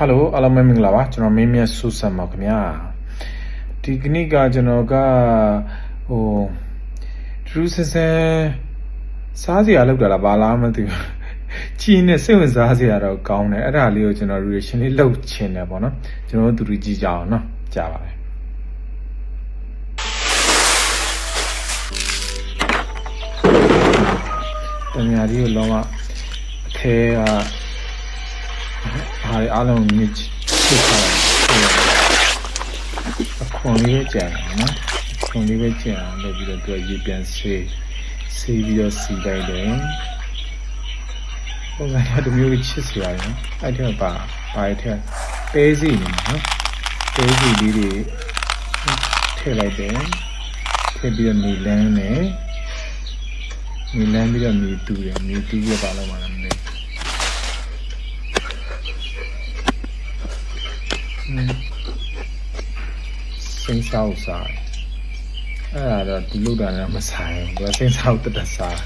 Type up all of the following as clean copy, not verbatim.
Hello အားလုံးပဲမင်္ဂလာပါကျွန်တော်မင်းမြတ်ဆုဆမ်ပါခင်ဗျာဒီကနေ့ကကျွန်တော်ကထူးဆန်းဆန်းစားစရာလောက်တာလားဘာလားမသိဘူးချီနဲ့စိတ်ဝင်စားစရာတော့ကောင်းတယ်အဲ့ဒါလေးကိုကျွန်တော် reaction လေးလုပ်ချင်တယ်ပေါ့နော်ကျွန်တော်တို့တူကြည့်ကြအောင်နော်ကြားပါမယ်တမယာကြီးကိုလုံးဝအထဲကအားလုံးမြစ်ဖြစ်သွားတယ်ခွန်လေးပဲကြာတယ်နော်ခွန်လေးပဲကြာလို့ပြီးတော့သူရေပြန်ဆေးပြီးတော့စီလိုက်တယ်ဟိုကတမျိုးချစ်စရာနော်အဲ့ထက်ပါအဲ့ထက်ပဲစီနေနော်ပဲစီလေးတွေထည့်လိုက်တယ်ထည့်ပြီးတော့နေလန်းနဲ့နေလန်းပြီးတော့နေတူတယ်နေတူရပါလို့မလားမသိစိတ်ဆောက်စားအဲ့ဒါတော့ဒီလိုတာလည်းမဆိုင်ဘူးစိတ်ဆောက်တတ်စား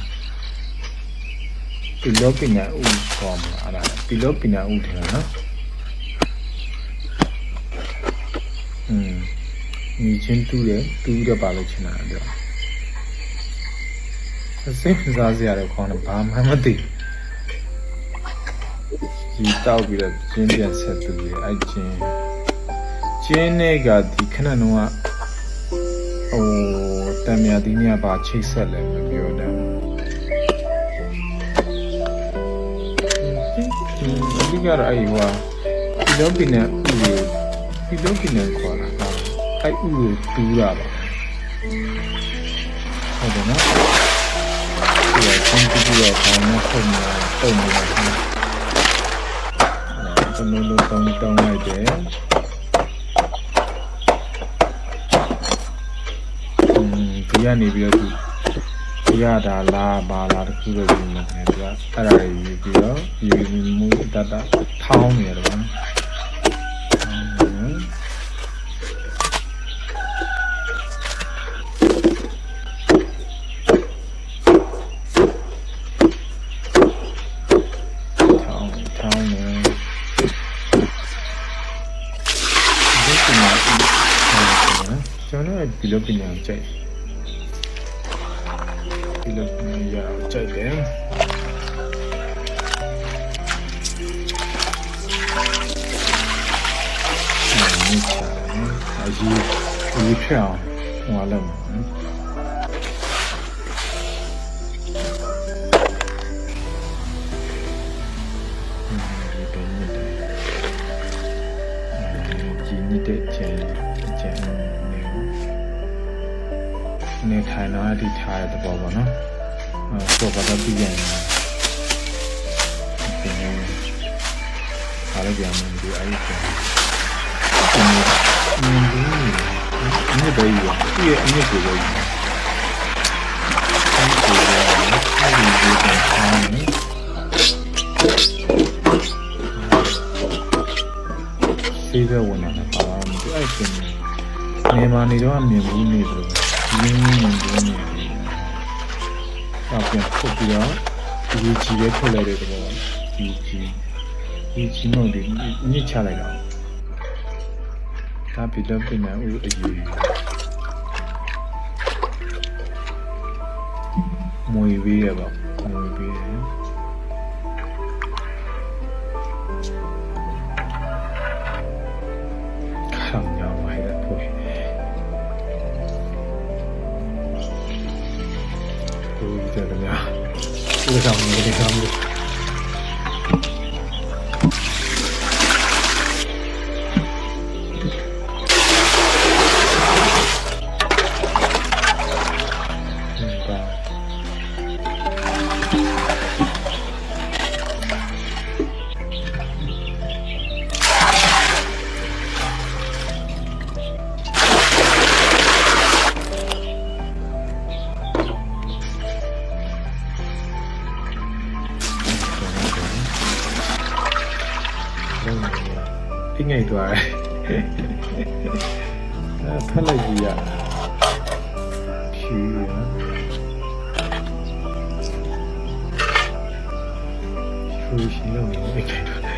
ဒီလိုပညာဥကောမှာအဲ့ဒါဒီလိုပညာဥထင်နော်ညီချင်းတူတယ်ပါလို့ချင်တာတော့စိတ်စားစရာတော့ခေါင်းဘာမှမသိဒီတောက်ပြီးတော့ကျင်းပြန်ဆက်သူရဲ့အဲ့ကျင်းနဲ့ကဒီခဏတော့တံမြာဒီနေ့ကဘာချိတ်ဆက်လဲမပြောတတ်ဒီကတော့အဲ့ဟိုဒီလိုပြနေခေါ်လာတာအဲ့ဥကိုတူးတာပါဟုတ်တယ်နော်ဒီကချင်းတူးတော့ခေါင်းနဲ့ခုံမှာတုံနေတာတလုံးလုံးတောင်းလိုက်တယ်ဒီကနေပြီးတော့ဒီရတာလားဘာလားတခုတော့ဒီမှာခင်ဗျာအဲ့ဒါရေးပြီးတော့ယူမှုတတ်ထောင်းနေတယ်ဗျာကျွန်တော်ဒီလိုပညာကြိုက်ဒီလိုပညာကြိုက်တယ်ဒီချာအကြီးဖြောင်းဟောလာမှာတဲ့ကျန်နေထိုင်တော့ဒီထားတဲ့ဘောပေါ့နော်ဆိုတော့ပြီးရင်အားလည်းပြန်နေပြီအဲ့ဒီနေဘယ်ရဒီအမြင့်ကိုလို့ဒီကဝင်လာပါလားဒီအဲ့ကျင်းနေမနေတော့မြင်ဘူးနေတယ်ရင်းနေတယ်ဆောက်ပြန်ခုတ်ပြီးတော့ဒီကြီးလေးထုတ်လိုက်တဲ့တော့ဒီကြီးမို့ဒီညစ်ချလိုက်တော့ဒါပြီးတော့ပြင်နေဦးအယူမွေပေးရပါမွေပေးတယ်ဆောင်ရပါရဲ့ဖွယ်ဒီတော့များဒီကောင်မျိုးဒီကောင်မျိုးဒီငိတ်သွားတယ်ဖက်လိုက်ကြည့်ရဖြူရဖြူရှင်လို့နေနေကြတယ်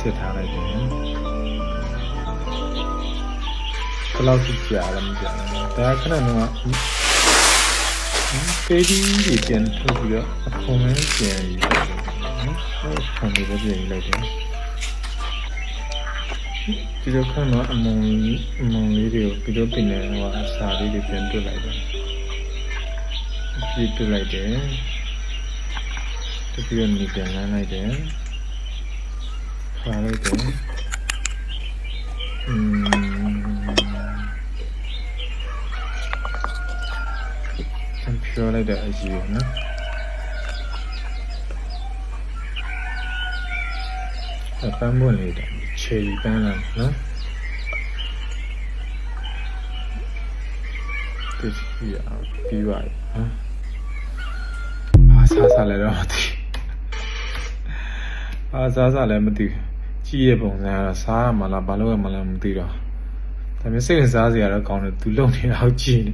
စစ်ထားလိုက်တယ်ဘယ်လောက်ကြာလဲမကြာဘူးဒါခဏတော့ပေးပြီးပြန်ထုတ်ပြီးတော့အခွန်မင်းပြန်ယူတယ်နော်ခွန်လေးပဲပြန်ယူလိုက်တယ်ဒီလိုခဏတော့အမုံလေးတွေကိုပြီးတော့ပြင်နေဟိုအစာလေးတွေပြန်တွေ့လိုက်တယ်ပြည့်တွေ့လိုက်တယ်ပြီးတော့နေပြန်လာလိုက်တယ်ခါလိုက်တယ်ပြောလိုက်တဲ့အကြီးနော်အပန်းမွန်လေးတယ်ခြေပန်းလာနော်ဒီကြီးအောင်ပြီးပါနော်စားလည်းတော့မသိစားလည်းမသိကြည့်ရပုံစံကတော့စားရမလားဘာလို့ရမလဲမသိတော့ဒါပေမဲ့စိတ်ဝင်စားစရာတော့ကောင်းတယ်သူလုံနေတာကိုကြည့်နေ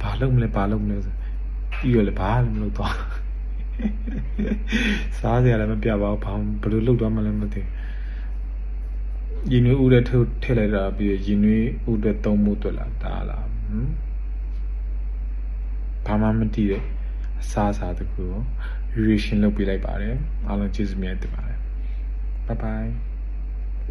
ဘာလုပ်မလဲဆိုပြီးရလေဘာလည်းမလုပ်တော့စားစရာလည်းမပြပါဘူးဘာဘယ်လိုလုပ်သွားမှလည်းမသိရင်နွေးဦးတဲ့ထည့်လိုက်တာပြီးရင်နွေးဦးတဲ့သုံးမှုတွေ့လာတာလားဘာမှမသိတဲ့အစားတခုကို reaction လုပ်ပေးလိုက်ပါတယ်အားလုံးကျေးဇူးများတင်ပါတယ် bye bye